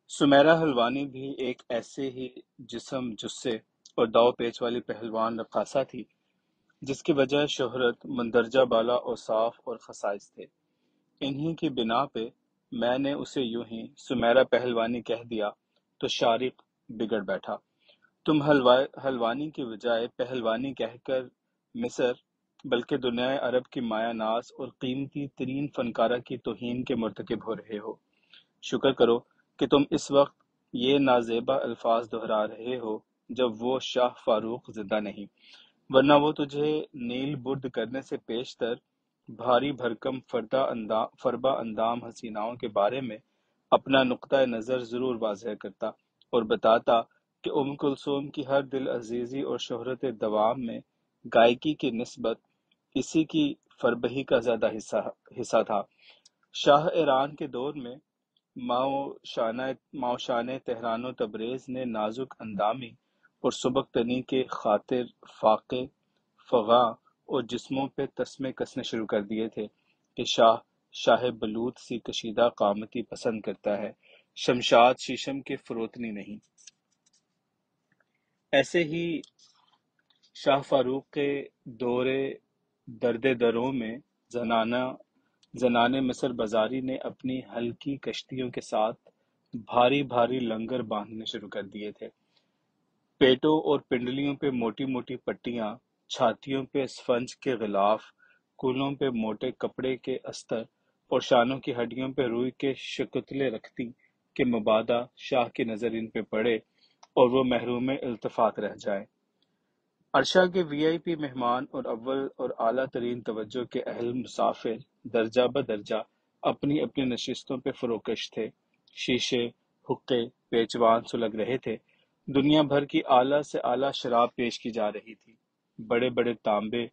سمیرہ حلوانی بھی ایک ایسے ہی جسم جثے اور داؤ پیچ والی پہلوان رقاصہ تھی جس کی وجہ شہرت، مندرجہ بالا اوصاف اور خصائص تھے۔ انہی کی بنا پہ میں نے اسے یوں ہی سمیرہ پہلوانی کہہ دیا تو شارق بگڑ بیٹھا۔ تم حلوانی کی بجائے پہلوانی کہہ کر مصر بلکہ دنیائے عرب کی مایہ ناز اور قیمتی ترین فنکارہ کی توہین کے مرتکب ہو رہے ہو۔ شکر کرو کہ تم اس وقت یہ نازیبا الفاظ دہرا رہے ہو جب وہ شاہ فاروق زندہ نہیں، ورنہ وہ تجھے نیل برد کرنے سے پیشتر بھاری بھرکم فربا اندام حسیناؤں کے بارے میں اپنا نقطہ نظر ضرور واضح کرتا اور بتاتا کہ ام کلثوم کی ہر دل عزیزی اور شہرت دوام میں گائیکی کی نسبت اسی کی فربہی کا زیادہ حصہ تھا۔ شاہ ایران کے دور میں ماؤشان تہران و تبریز نے نازک اندامی اور سبک تنی کے خاطر فاقے فغاں اور جسموں پہ تسمے کسنے شروع کر دیے تھے کہ شاہ بلوط سی کشیدہ قامتی پسند کرتا ہے، شمشاد شیشم کے فروتنی نہیں۔ ایسے ہی شاہ فاروق کے دور درد دروں میں زنان مصر بازاری نے اپنی ہلکی کشتیوں کے ساتھ بھاری بھاری لنگر باندھنے شروع کر دیے تھے۔ پیٹوں اور پنڈلیوں پہ موٹی موٹی پٹیاں، چھاتیوں پہ اسفنج کے غلاف، کولوں پہ موٹے کپڑے کے استر اور شانوں کی ہڈیوں پہ روئی کے شکتلے رکھتی کہ مبادا شاہ کی نظر ان پہ پڑے اور وہ محروم التفات رہ جائیں۔ عرشہ کے وی آئی پی مہمان اور اول اور اعلیٰ ترین توجہ کے اہل مسافر درجہ بدرجہ اپنی اپنی نشستوں پہ فروکش تھے۔ شیشے، حقے، پیچوان سلگ رہے تھے۔ دنیا بھر کی اعلیٰ سے اعلیٰ شراب پیش کی جا رہی تھی۔ بڑے بڑے تانبے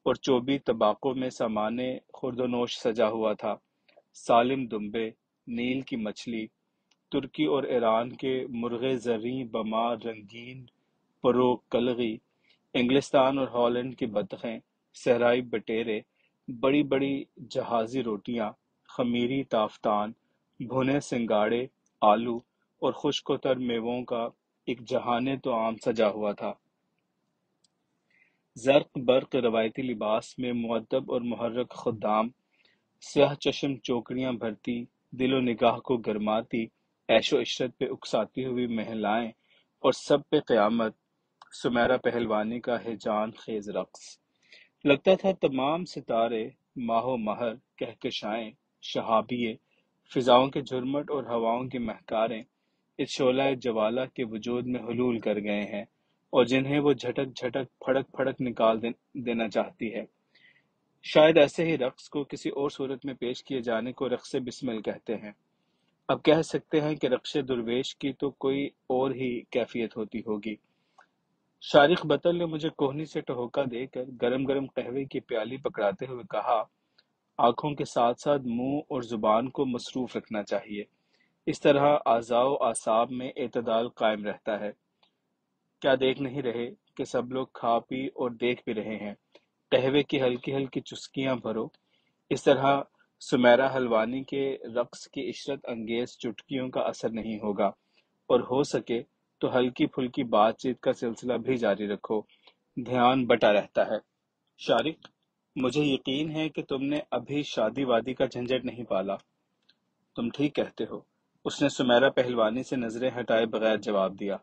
اور چوبی طباقوں میں سامان خورد و نوش سجا ہوا تھا۔ سالم دمبے، نیل کی مچھلی، ترکی اور ایران کے مرغے زریں بما رنگین پرو کلغی، انگلستان اور ہالینڈ کی بطخیں، صحرائی بٹیرے، بڑی بڑی جہازی روٹیاں، خمیری تافتان، بھنے سنگاڑے، آلو اور خشک و تر میووں کا ایک جہان تو عام سجا ہوا تھا۔ زرق برق روایتی لباس میں مؤدب اور محرک خدام، سیاہ چشم چوکڑیاں بھرتی، دل و نگاہ کو گرماتی، عیش و عشرت پہ اکساتی ہوئی مہلائیں اور سب پہ قیامت، سمیرہ پہلوانی کا ہیجان خیز رقص۔ لگتا تھا تمام ستارے، ماہ و مہر، کہکشائیں، شہابیے، فضاؤں کے جھرمٹ اور ہواؤں کی مہکاریں اس شعلہ جوالہ کے وجود میں حلول کر گئے ہیں اور جنہیں وہ جھٹک جھٹک پھڑک پھڑک نکال دینا چاہتی ہے۔ شاید ایسے ہی رقص کو کسی اور صورت میں پیش کیے جانے کو رقص بسمل کہتے ہیں۔ اب کہہ سکتے ہیں کہ رقص درویش کی تو کوئی اور ہی کیفیت ہوتی ہوگی۔ شارق بطل نے مجھے کوہنی سے ٹہوکا دے کر گرم گرم قہوے کی پیالی پکڑاتے ہوئے کہا، آنکھوں کے ساتھ ساتھ منہ اور زبان کو مصروف رکھنا چاہیے، اس طرح اعضاء و اعصاب میں اعتدال قائم رہتا ہے۔ کیا دیکھ نہیں رہے کہ سب لوگ کھا پی اور دیکھ بھی رہے ہیں؟ قہوے کی ہلکی ہلکی چسکیاں بھرو۔ اس طرح سمیرہ حلوانی کے رقص کی عشرت انگیز چٹکیوں کا اثر نہیں ہوگا، اور ہو سکے تو ہلکی پھلکی بات چیت کا سلسلہ بھی جاری رکھو، دھیان بٹا رہتا ہے۔ شارق، مجھے یقین ہے کہ تم نے ابھی شادی وادی کا جھنجٹ نہیں پالا۔ تم ٹھیک کہتے ہو، اس نے سمیرہ پہلوانی سے نظریں ہٹائے بغیر جواب دیا۔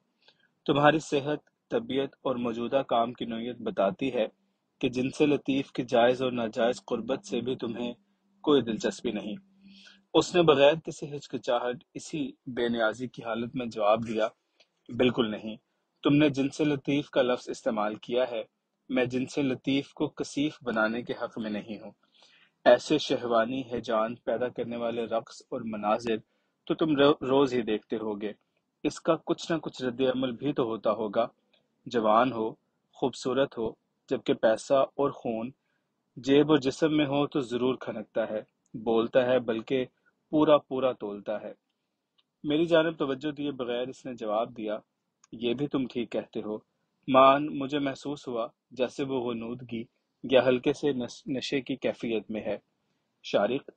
تمہاری صحت، طبیعت اور موجودہ کام کی نوعیت بتاتی ہے کہ جن سے لطیف کی جائز اور ناجائز قربت سے بھی تمہیں کوئی دلچسپی نہیں۔ اس نے بغیر کسی ہچکچاہٹ اسی بے نیازی کی حالت میں جواب دیا، بالکل نہیں۔ تم نے جنس لطیف کا لفظ استعمال کیا ہے، میں جنس لطیف کو کثیف بنانے کے حق میں نہیں ہوں۔ ایسے شہوانی ہیجان پیدا کرنے والے رقص اور مناظر تو تم روز ہی دیکھتے ہوگے۔ اس کا کچھ نہ کچھ رد عمل بھی تو ہوتا ہوگا۔ جوان ہو، خوبصورت ہو، جبکہ پیسہ اور خون جیب و جسم میں ہو تو ضرور کھنکتا ہے، بولتا ہے، بلکہ پورا پورا تولتا ہے۔ میری جانب توجہ دیے بغیر اس نے جواب دیا، یہ بھی تم ٹھیک کہتے ہو۔ مجھے محسوس ہوا جیسے وہ غنودگی یا ہلکے سے نشے کی کیفیت میں ہے۔ شارق،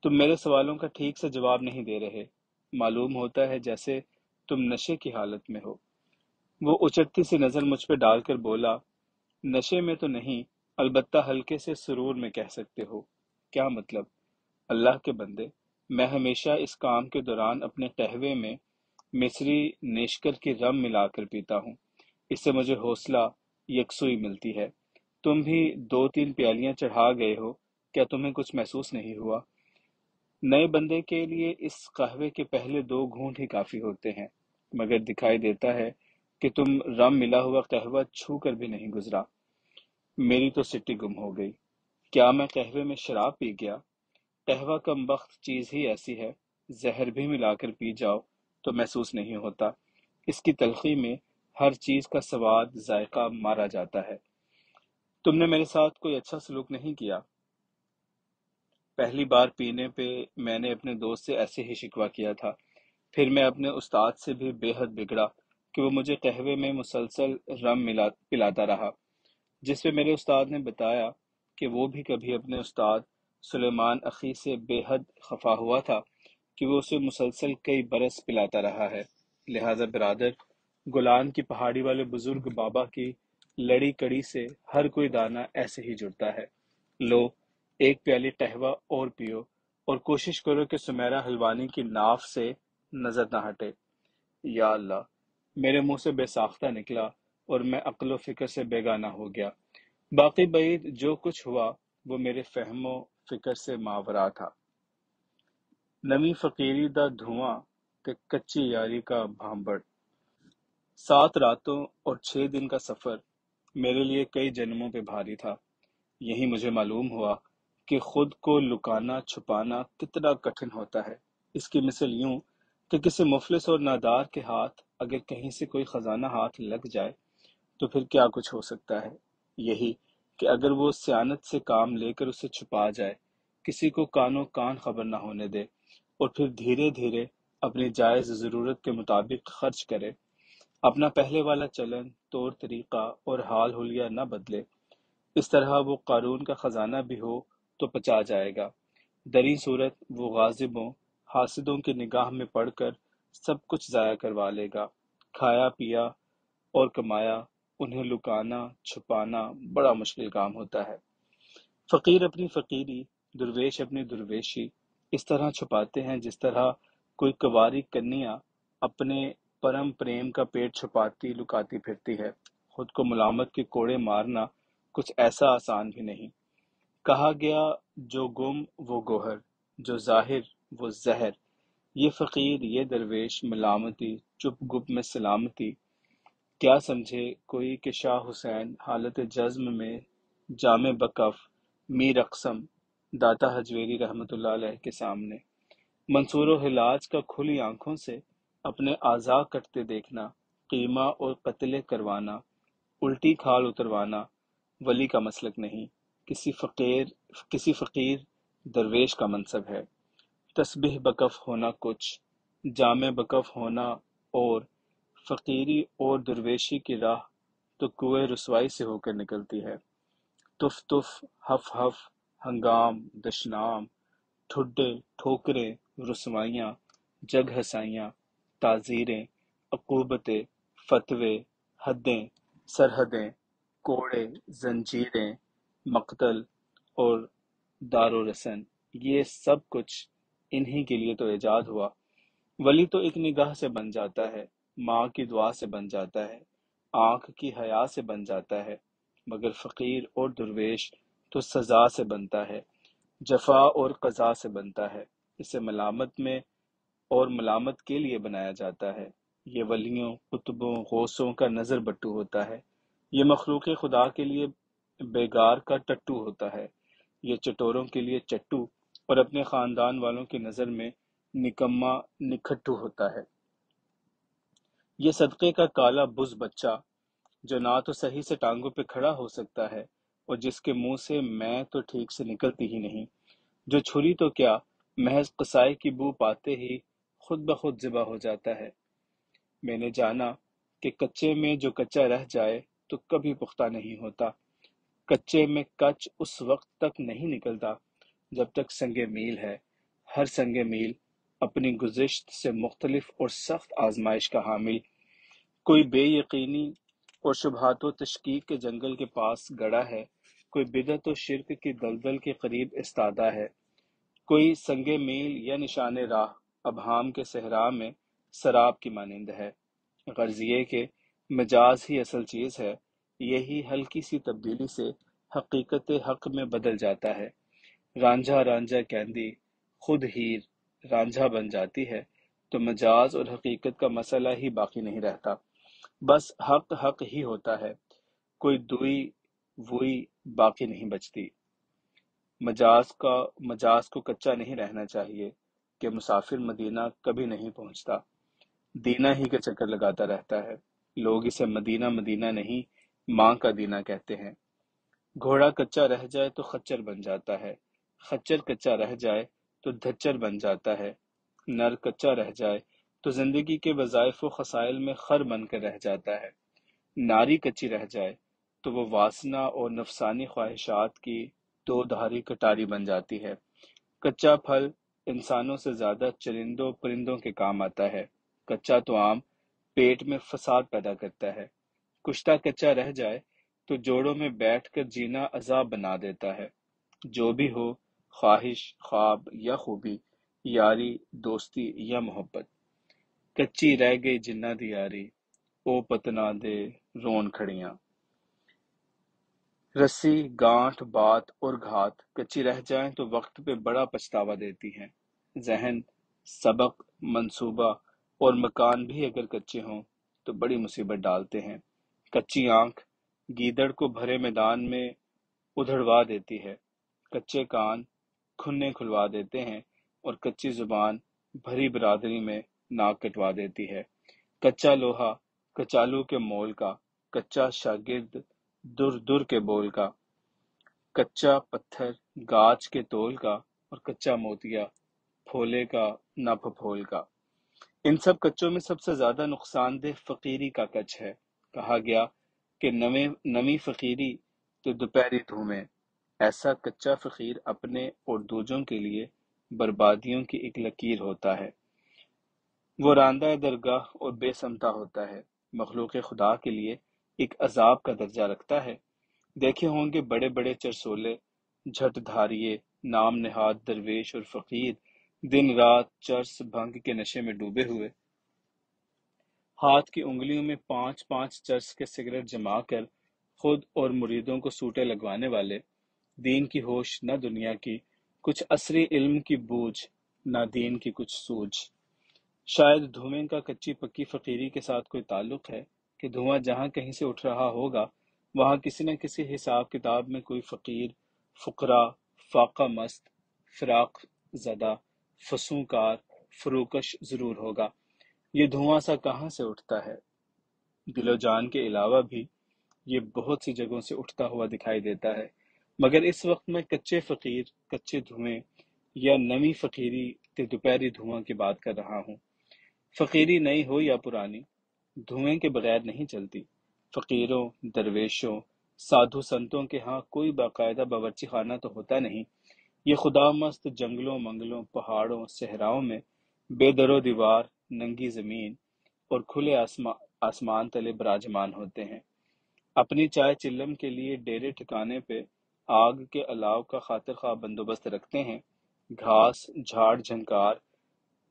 تم میرے سوالوں کا ٹھیک سے جواب نہیں دے رہے۔ معلوم ہوتا ہے جیسے تم نشے کی حالت میں ہو۔ وہ اچٹتی سی نظر مجھ پہ ڈال کر بولا، نشے میں تو نہیں، البتہ ہلکے سے سرور میں کہہ سکتے ہو۔ کیا مطلب؟ اللہ کے بندے، میں ہمیشہ اس کام کے دوران اپنے قہوے میں مصری نیشکر کی رم ملا کر پیتا ہوں۔ اس سے مجھے حوصلہ، یکسوئی ملتی ہے۔ تم بھی 2-3 پیالیاں چڑھا گئے ہو، کیا تمہیں کچھ محسوس نہیں ہوا؟ نئے بندے کے لیے اس قہوے کے پہلے 2 گھونٹ ہی کافی ہوتے ہیں، مگر دکھائی دیتا ہے کہ تم رم ملا ہوا قہوہ چھو کر بھی نہیں گزرا۔ میری تو سٹی گم ہو گئی۔ کیا میں قہوے میں شراب پی گیا؟ قہوہ کم بخت چیز ہی ایسی ہے، زہر بھی ملا کر پی جاؤ تو محسوس نہیں ہوتا۔ اس کی تلخی میں ہر چیز کا سواد، ذائقہ مارا جاتا ہے۔ تم نے میرے ساتھ کوئی اچھا سلوک نہیں کیا۔ پہلی بار پینے پہ میں نے اپنے دوست سے ایسے ہی شکوہ کیا تھا۔ پھر میں اپنے استاد سے بھی بے حد بگڑا کہ وہ مجھے قہوے میں مسلسل رم پلاتا رہا، جس پہ میرے استاد نے بتایا کہ وہ بھی کبھی اپنے استاد سلیمان اخی سے بے حد خفا ہوا تھا کہ وہ اسے مسلسل کئی برس پلاتا رہا ہے۔ لہذا برادر، گولان کی پہاڑی والے بزرگ بابا کی لڑی کڑی سے ہر کوئی دانہ ایسے ہی جڑتا ہے۔ لو، ایک پیالی قہوہ اور پیو، اور کوشش کرو کہ سمیرا حلوانی کی ناف سے نظر نہ ہٹے۔ یا اللہ! میرے منہ سے بے ساختہ نکلا اور میں عقل و فکر سے بیگانہ ہو گیا۔ باقی بعید جو کچھ ہوا وہ میرے فہم و فکر سے ماورا تھا۔ نمی فقیری دا دھواں تے کچی یاری کا بھانبڑ۔ 7 راتوں اور 6 دن کا سفر میرے لیے کئی جنموں پہ بھاری تھا۔ یہی مجھے معلوم ہوا کہ خود کو لکانا چھپانا کتنا کٹھن ہوتا ہے۔ اس کی مثل یوں کہ کسی مفلس اور نادار کے ہاتھ اگر کہیں سے کوئی خزانہ ہاتھ لگ جائے تو پھر کیا کچھ ہو سکتا ہے۔ یہی کہ اگر وہ سیانت سے کام لے کر اسے چھپا جائے، کسی کو کانوں کان خبر نہ ہونے دے، اور پھر دھیرے دھیرے اپنی جائز ضرورت کے مطابق خرچ کرے، اپنا پہلے والا چلن، طور طریقہ اور حال حلیہ نہ بدلے، اس طرح وہ قارون کا خزانہ بھی ہو تو پچا جائے گا۔ دریں صورت وہ غاضبوں، حاسدوں کی نگاہ میں پڑ کر سب کچھ ضائع کروا لے گا۔ کھایا پیا اور کمایا، انہیں لکانا چھپانا بڑا مشکل کام ہوتا ہے۔ فقیر اپنی فقیری، درویش اپنی درویشی اس طرح چھپاتے ہیں جس طرح کوئی کنواری کنیا اپنے پرم پریم کا پیٹ چھپاتی لکاتی پھرتی ہے۔ خود کو ملامت کے کوڑے مارنا کچھ ایسا آسان بھی نہیں۔ کہا گیا، جو گم وہ گوہر، جو ظاہر وہ زہر۔ یہ فقیر، یہ درویش، ملامتی چپ گپ میں سلامتی۔ کیا سمجھے کوئی کہ شاہ حسین حالت جزم میں جامع بکف میر اقسم داتا حجویری رحمۃ اللہ علیہ کے سامنے منصور و حلاج کا کھلی آنکھوں سے اپنے اعضاء کٹتے دیکھنا، قیمہ اور قتل کروانا، الٹی کھال اتروانا ولی کا مسلک نہیں، کسی فقیر درویش کا منصب ہے۔ تسبیح بکف ہونا کچھ، جامع بکف ہونا اور، فقیری اور درویشی کی راہ تو کوہ رسوائی سے ہو کر نکلتی ہے۔ تف تف، ہف ہف، ہنگام، دشنام، ٹھڈے، ٹھوکریں، رسوائیاں، جگ ہسائیاں، تعزیریں، عقوبتیں، فتوے، حدیں، سرحدیں، کوڑے، زنجیریں، مقتل اور دار و رسن، یہ سب کچھ انہی کے لیے تو ایجاد ہوا۔ ولی تو ایک نگاہ سے بن جاتا ہے، ماں کی دعا سے بن جاتا ہے، آنکھ کی حیا سے بن جاتا ہے، مگر فقیر اور درویش تو سزا سے بنتا ہے، جفا اور قضا سے بنتا ہے۔ اسے ملامت میں اور ملامت کے لیے بنایا جاتا ہے۔ یہ ولیوں، قطبوں، غوثوں کا نظر بٹو ہوتا ہے۔ یہ مخلوق خدا کے لیے بیگار کا ٹٹو ہوتا ہے۔ یہ چٹوروں کے لیے چٹو اور اپنے خاندان والوں کی نظر میں نکما نکھٹو ہوتا ہے۔ یہ صدقے کا کالا بز بچہ جو نہ تو صحیح سے ٹانگوں پہ کھڑا ہو سکتا ہے اور جس کے منہ سے میں تو ٹھیک سے نکلتی ہی نہیں، جو چھری تو کیا محض قصائی کی بو پاتے ہی خود بخود ذبح ہو جاتا ہے۔ میں نے جانا کہ کچے میں جو کچا رہ جائے تو کبھی پختہ نہیں ہوتا۔ کچے میں کچ اس وقت تک نہیں نکلتا جب تک سنگ میل ہے۔ ہر سنگ میل اپنی گزشت سے مختلف اور سخت آزمائش کا حامل، کوئی بے یقینی اور شبہات و تشکیک کے جنگل کے پاس گڑا ہے، کوئی بدعت و شرک کی دلدل کے قریب استادہ ہے، کوئی سنگ میل یا نشان راہ ابہام کے صحرا میں سراب کی مانند ہے۔ غرض یہ کہ مجاز ہی اصل چیز ہے، یہی ہلکی سی تبدیلی سے حقیقت حق میں بدل جاتا ہے۔ رانجھا رانجھا کہندی خود ہیر رانجھا بن جاتی ہے تو مجاز اور حقیقت کا مسئلہ ہی باقی نہیں رہتا، بس حق حق ہی ہوتا ہے، کوئی دوئی ووئی باقی نہیں بچتی۔ مجاز کو کچا نہیں رہنا چاہیے کہ مسافر مدینہ کبھی نہیں پہنچتا، دینہ ہی کا چکر لگاتا رہتا ہے۔ لوگ اسے مدینہ مدینہ نہیں، ماں کا دینہ کہتے ہیں۔ گھوڑا کچا رہ جائے تو خچر بن جاتا ہے، خچر کچا رہ جائے تو دھچر بن جاتا ہے، نر کچا رہ جائے تو زندگی کے وظائف و خسائل میں خر بن کر رہ جاتا ہے، ناری کچی رہ جائے تو وہ واسنا اور نفسانی خواہشات کی دو دھاری کٹاری بن جاتی ہے۔ کچا پھل انسانوں سے زیادہ چرندوں پرندوں کے کام آتا ہے، کچا تو عام پیٹ میں فساد پیدا کرتا ہے۔ کشتہ کچا رہ جائے تو جوڑوں میں بیٹھ کر جینا عذاب بنا دیتا ہے۔ جو بھی ہو، خواہش، خواب یا خوبی، یاری، دوستی یا محبت، کچی رہ گئی جنہ دی یاری، او پتنا دے رون کھڑیاں۔ رسی، گانٹھ، بات اور گھات کچی رہ جائیں تو وقت پہ بڑا پچھتاوا دیتی ہیں۔ ذہن، سبق، منصوبہ اور مکان بھی اگر کچے ہوں تو بڑی مصیبت ڈالتے ہیں۔ کچی آنکھ گیدڑ کو بھرے میدان میں ادھڑوا دیتی ہے، کچے کان کھنے کھلوا دیتے ہیں، اور کچی زبان بھری برادری میں ناک کٹوا دیتی ہے۔ کچا لوہا کچالو کے مول کا، کچا شاگرد در در کے بول کا، کچا پتھر گاج کے تول کا، اور کچا موتیا پھولے کا نہ پھپھول کا۔ ان سب کچوں میں سب سے زیادہ نقصان دہ فقیری کا کچ ہے۔ کہا گیا کہ نمی فقیری تو دوپہری دھومے، ایسا کچا فقیر اپنے اور دوجوں کے لیے بربادیوں کی ایک لکیر ہوتا ہے۔ وہ راندہ درگاہ اور بے سمتا ہوتا ہے، مخلوق خدا کے لیے ایک عذاب کا درجہ رکھتا ہے۔ دیکھے ہوں گے بڑے بڑے چرسولے، جھٹ دھاریے، نام نہاد درویش اور فقیر دن رات چرس بھنگ کے نشے میں ڈوبے ہوئے، ہاتھ کی انگلیوں میں 5 چرس کے سگریٹ جما کر خود اور مریدوں کو سوٹے لگوانے والے، دین کی ہوش نہ دنیا کی، کچھ عصری علم کی بوجھ نہ دین کی کچھ سوجھ۔ شاید دھوئیں کا کچی پکی فقیری کے ساتھ کوئی تعلق ہے کہ دھواں جہاں کہیں سے اٹھ رہا ہوگا وہاں کسی نہ کسی حساب کتاب میں کوئی فقیر، فقرا، فاقہ مست، فراق زدہ، فسوں کار، فروکش ضرور ہوگا۔ یہ دھواں سا کہاں سے اٹھتا ہے؟ دل و جان کے علاوہ بھی یہ بہت سی جگہوں سے اٹھتا ہوا دکھائی دیتا ہے، مگر اس وقت میں کچے فقیر، کچے دھوئیں یا نمی فقیری کے دوپہری دھواں کی بات کر رہا ہوں۔ فقیری نئی ہو یا پرانی، دھوئیں کے بغیر نہیں چلتی۔ فقیروں، درویشوں، سادھو سنتوں کے ہاں کوئی باقاعدہ باورچی خانہ تو ہوتا نہیں، یہ خدا مست جنگلوں منگلوں، پہاڑوں، صحراؤں میں بے در و دیوار، ننگی زمین اور کھلے آسمان تلے براجمان ہوتے ہیں۔ اپنی چائے چلم کے لیے ڈیرے ٹھکانے پہ آگ کے الاؤ کا خاطر خواہ بندوبست رکھتے ہیں۔ گھاس، جھاڑ جھنکار،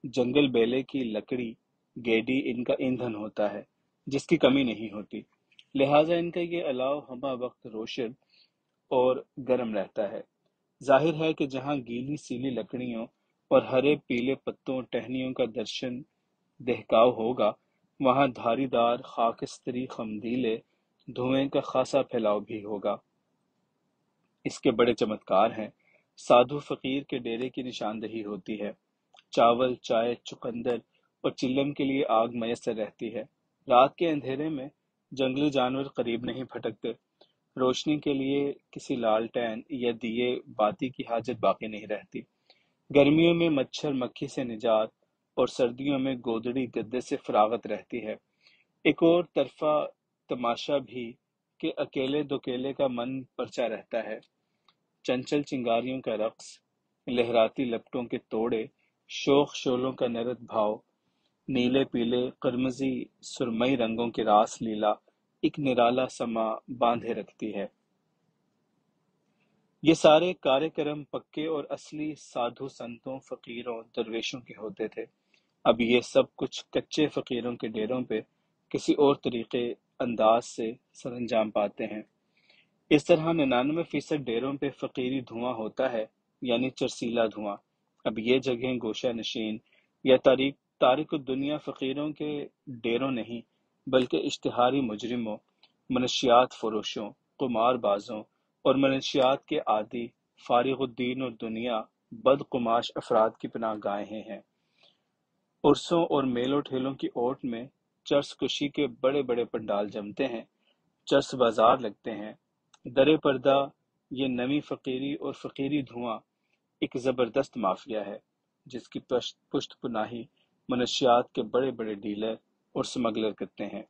جنگل بیلے کی لکڑی، گیڈی ان کا ایندھن ہوتا ہے جس کی کمی نہیں ہوتی، لہٰذا ان کا یہ الاؤ ہمہ وقت روشن اور گرم رہتا ہے۔ ظاہر ہے کہ جہاں گیلی سیلی لکڑیوں اور ہرے پیلے پتوں ٹہنیوں کا درشن دہکاؤ ہوگا، وہاں دھاری دار خاکستری خمدیلے دھوئیں کا خاصا پھیلاؤ بھی ہوگا۔ اس کے بڑے چمتکار ہیں۔ سادھو فقیر کے ڈیرے کی نشاندہی ہوتی ہے، چاول، چائے، چقندر اور چلم کے لیے آگ میسر رہتی ہے۔ رات کے اندھیرے میں جنگلی جانور قریب نہیں پھٹکتے، روشنی کے لیے کسی لالٹین یا دیے باتی کی حاجت باقی نہیں رہتی۔ گرمیوں میں مچھر مکھی سے نجات اور سردیوں میں گودڑی گدے سے فراغت رہتی ہے۔ ایک اور طرفہ تماشا بھی کہ اکیلے دوکیلے کا من پرچا رہتا ہے۔ چنچل چنگاریوں کا رقص، لہراتی لپٹوں کے توڑے، شوخ شولوں کا نرد بھاؤ، نیلے پیلے قرمزی سرمئی رنگوں کی راس لیلا ایک نرالا سما باندھے رکھتی ہے۔ یہ سارے کارے کرم پکے اور اصلی سادھو سنتوں فقیروں درویشوں کے ہوتے تھے۔ اب یہ سب کچھ کچے فقیروں کے ڈیروں پہ کسی اور طریقے انداز سے سر انجام پاتے ہیں۔ اس طرح 99% ڈیروں پہ فقیری دھواں ہوتا ہے، یعنی چرسیلا دھواں۔ اب یہ جگہیں گوشہ نشین یا تارک الدنیا فقیروں کے ڈیروں نہیں، بلکہ اشتہاری مجرموں، منشیات فروشوں، قمار بازوں اور منشیات کے عادی، فارغ الدین اور دنیا بدقماش افراد کی پناہ گاہیں ہیں۔ عرسوں اور میلوں ٹھیلوں کی اوٹ میں چرس کشی کے بڑے بڑے پنڈال جمتے ہیں، چرس بازار لگتے ہیں۔ در پردہ یہ نویں فقیری اور فقیری دھواں ایک زبردست مافیا ہے، جس کی پشت پناہی منشیات کے بڑے بڑے ڈیلر اور سمگلر کرتے ہیں۔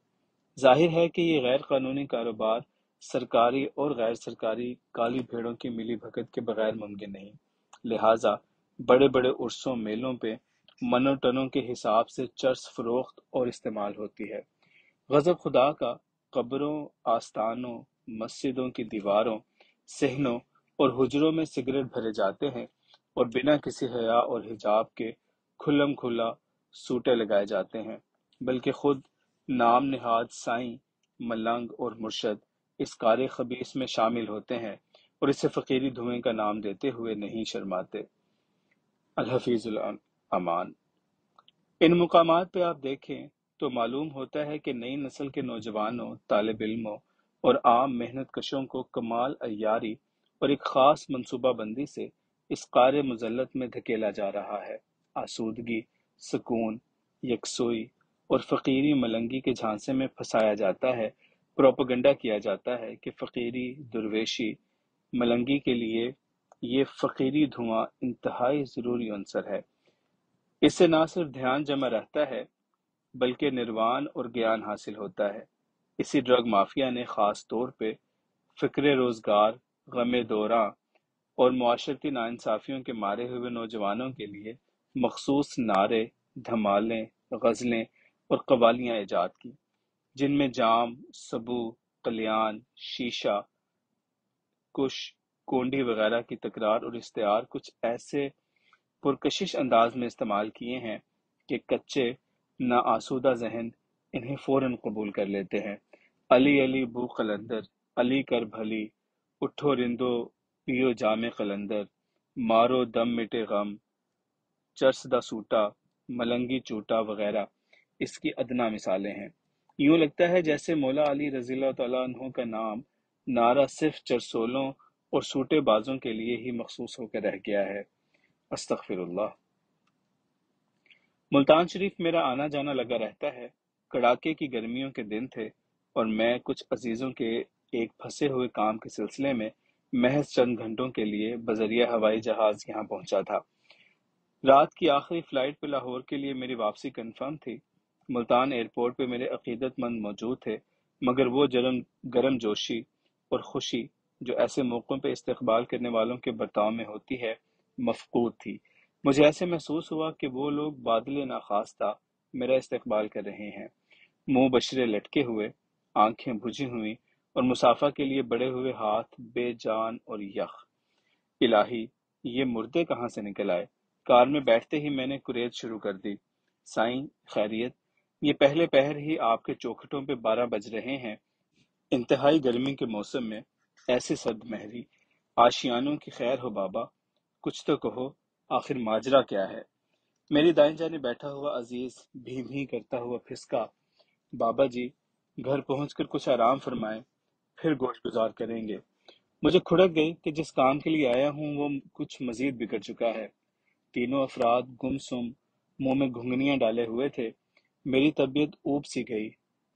ظاہر ہے کہ یہ غیر قانونی کاروبار سرکاری اور غیر سرکاری کالی بھیڑوں کی ملی بھگت کے بغیر ممکن نہیں، لہٰذا بڑے بڑے عرسوں میلوں پہ منوں ٹنوں کے حساب سے چرس فروخت اور استعمال ہوتی ہے۔ غضب خدا کا قبروں، آستانوں، مسجدوں کی دیواروں، صحنوں اور حجروں میں سگریٹ بھرے جاتے ہیں اور بنا کسی حیا اور حجاب کے کھلم کھلا سوٹے لگائے جاتے ہیں، بلکہ خود نام نہاد سائیں، ملنگ اور مرشد اس کارِ خبیث میں شامل ہوتے ہیں اور اسے فقیری دھوئیں کا نام دیتے ہوئے نہیں شرماتے۔ الحفیظ الامان۔ ان مقامات پہ آپ دیکھیں تو معلوم ہوتا ہے کہ نئی نسل کے نوجوانوں، طالب علموں اور عام محنت کشوں کو کمال عیاری اور ایک خاص منصوبہ بندی سے اس قعر مذلت میں دھکیلا جا رہا ہے۔ آسودگی، سکون، یکسوئی اور فقیری ملنگی کے جھانسے میں پھنسایا جاتا ہے۔ پروپیگنڈا کیا جاتا ہے کہ فقیری، درویشی، ملنگی کے لیے یہ فقیری دھواں انتہائی ضروری عنصر ہے۔ اس سے نہ صرف دھیان جمع رہتا ہے بلکہ نروان اور گیان حاصل ہوتا ہے۔ اسی ڈرگ مافیا نے خاص طور پہ فکر روزگار، غم دوراں اور معاشرتی ناانصافیوں کے مارے ہوئے نوجوانوں کے لیے مخصوص نعرے، دھمالیں، غزلیں اور قوالیاں ایجاد کی، جن میں جام، سبو، قلیان، شیشہ، کش، کونڈی وغیرہ کی تکرار اور استعار کچھ ایسے پرکشش انداز میں استعمال کیے ہیں کہ کچے نا آسودہ ذہن انہیں فوراً قبول کر لیتے ہیں۔ علی علی بو قلندر، علی کر بھلی، اٹھو رندو پیو جام قلندر، مارو دم مٹے غم، چرس دا سوٹا، ملنگی چوٹا وغیرہ اس کی ادنا مثالیں ہیں۔ یوں لگتا ہے جیسے مولا علی رضی اللہ تعالیٰ عنہ کا نام نعرہ صرف چرسولوں اور سوٹے بازوں کے لیے ہی مخصوص ہو کر رہ گیا ہے۔ استغفر اللہ۔ ملتان شریف میرا آنا جانا لگا رہتا ہے۔ کڑاکے کی گرمیوں کے دن تھے اور میں کچھ عزیزوں کے ایک پھنسے ہوئے کام کے سلسلے میں محض چند گھنٹوں کے لیے بذریعہ ہوائی جہاز یہاں پہنچا تھا۔ رات کی آخری فلائٹ پہ لاہور کے لیے میری واپسی کنفرم تھی۔ ملتان ایئرپورٹ پہ میرے عقیدت مند موجود تھے، مگر وہ گرم جوشی اور خوشی جو ایسے موقعوں پہ استقبال کرنے والوں کے برتاؤ میں ہوتی ہے مفقود تھی۔ مجھے ایسے محسوس ہوا کہ وہ لوگ بادل ناخواستہ میرا استقبال کر رہے ہیں، منہ بشرے لٹکے ہوئے، آنکھیں بجھی ہوئی اور مسافہ کے لیے بڑے ہوئے ہاتھ بے جان اور یخ۔ الہی، یہ مردے کہاں سے نکل آئے؟ کار میں بیٹھتے ہی میں نے کریز شروع کر دی۔ سائیں خیریت، یہ پہلے پہر ہی آپ کے چوکھٹوں پہ 12 بج رہے ہیں۔ انتہائی گرمی کے موسم میں ایسے سرد مہری، آشیانوں کی خیر ہو بابا، کچھ تو کہو، آخر ماجرا کیا ہے؟ میری دائیں جانب بیٹھا ہوا عزیز بھی بھی کرتا ہوا پھسکا، بابا جی گھر پہنچ کر کچھ آرام فرمائیں، پھر گوشت گزار کریں گے۔ مجھے کھڑک گئی کہ جس کام کے لیے آیا ہوں وہ کچھ مزید بگڑ چکا ہے۔ تینوں افراد گم سم منہ میں گھنگھنیاں ڈالے ہوئے تھے۔ میری طبیعت اوب سی گئی۔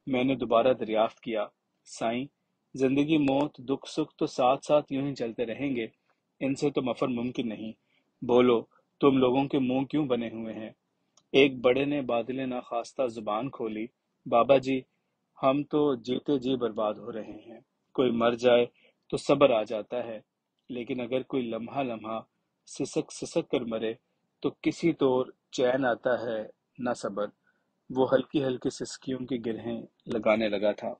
میں نے دوبارہ دریافت کیا، سائیں زندگی موت دکھ سکھ تو ساتھ ساتھ یوں ہی چلتے رہیں گے، ان سے تو مفر ممکن نہیں۔ بولو تم لوگوں کے منہ کیوں بنے ہوئے ہیں؟ ایک بڑے نے بادل ناخواستہ زبان کھولی، بابا جی ہم تو جیتے جی برباد ہو رہے ہیں۔ کوئی مر جائے تو صبر آ جاتا ہے، لیکن اگر کوئی لمحہ لمحہ سسک سسک کر مرے تو کسی طور چین آتا ہے نہ صبر، وہ ہلکی ہلکی سسکیوں کی گرہیں لگانے لگا تھا۔